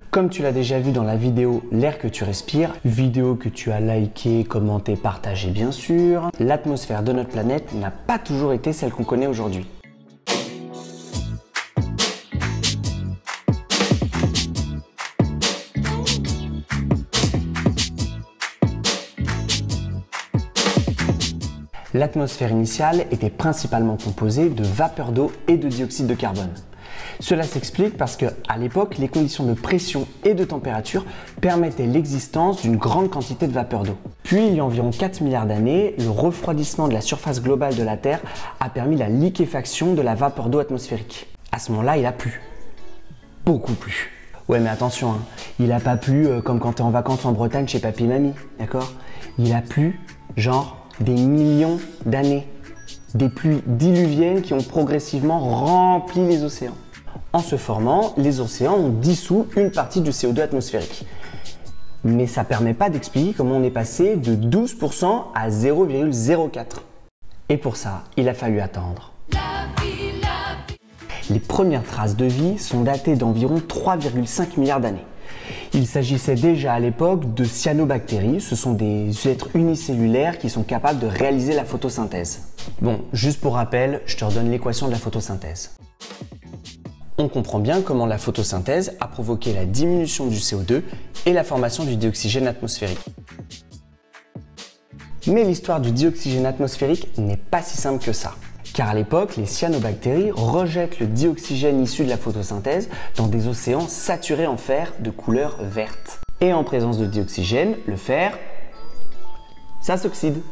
Comme tu l'as déjà vu dans la vidéo L'air que tu respires, vidéo que tu as liké, commenté, partagé bien sûr, l'atmosphère de notre planète n'a pas toujours été celle qu'on connaît aujourd'hui. L'atmosphère initiale était principalement composée de vapeur d'eau et de dioxyde de carbone. Cela s'explique parce qu'à l'époque, les conditions de pression et de température permettaient l'existence d'une grande quantité de vapeur d'eau. Puis, il y a environ 4 milliards d'années, le refroidissement de la surface globale de la Terre a permis la liquéfaction de la vapeur d'eau atmosphérique. À ce moment-là, il a plu. Beaucoup plu. Ouais, mais attention, hein, il n'a pas plu comme quand tu es en vacances en Bretagne chez papy et mamie, d'accord? Il a plu, genre, des millions d'années. Des pluies diluviennes qui ont progressivement rempli les océans. En se formant, les océans ont dissous une partie du CO2 atmosphérique. Mais ça ne permet pas d'expliquer comment on est passé de 12% à 0,04. Et pour ça, il a fallu attendre. Les premières traces de vie sont datées d'environ 3,5 milliards d'années. Il s'agissait déjà à l'époque de cyanobactéries, ce sont des êtres unicellulaires qui sont capables de réaliser la photosynthèse. Bon, juste pour rappel, je te redonne l'équation de la photosynthèse. On comprend bien comment la photosynthèse a provoqué la diminution du CO2 et la formation du dioxygène atmosphérique. Mais l'histoire du dioxygène atmosphérique n'est pas si simple que ça. Car à l'époque, les cyanobactéries rejettent le dioxygène issu de la photosynthèse dans des océans saturés en fer de couleur verte. Et en présence de dioxygène, le fer, ça s'oxyde.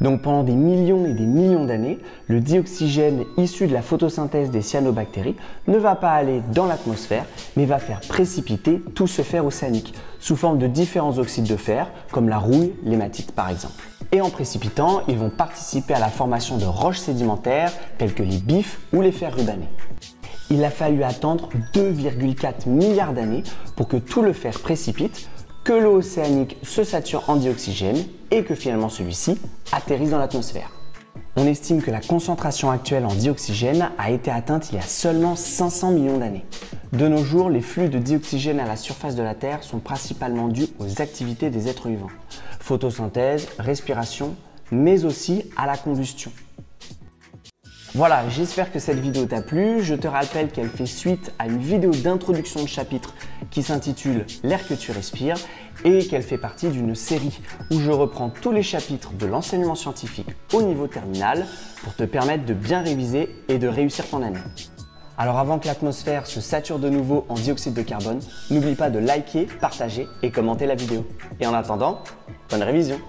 Donc pendant des millions et des millions d'années, le dioxygène issu de la photosynthèse des cyanobactéries ne va pas aller dans l'atmosphère, mais va faire précipiter tout ce fer océanique, sous forme de différents oxydes de fer, comme la rouille, l'hématite par exemple. Et en précipitant, ils vont participer à la formation de roches sédimentaires telles que les bifs ou les fers rubanés. Il a fallu attendre 2,4 milliards d'années pour que tout le fer précipite, que l'eau océanique se sature en dioxygène et que finalement celui-ci atterrisse dans l'atmosphère. On estime que la concentration actuelle en dioxygène a été atteinte il y a seulement 500 millions d'années. De nos jours, les flux de dioxygène à la surface de la Terre sont principalement dus aux activités des êtres vivants. Photosynthèse, respiration, mais aussi à la combustion. Voilà, j'espère que cette vidéo t'a plu. Je te rappelle qu'elle fait suite à une vidéo d'introduction de chapitre qui s'intitule L'air que tu respires et qu'elle fait partie d'une série où je reprends tous les chapitres de l'enseignement scientifique au niveau terminal pour te permettre de bien réviser et de réussir ton année. Alors avant que l'atmosphère se sature de nouveau en dioxyde de carbone, n'oublie pas de liker, partager et commenter la vidéo. Et en attendant, bonne révision!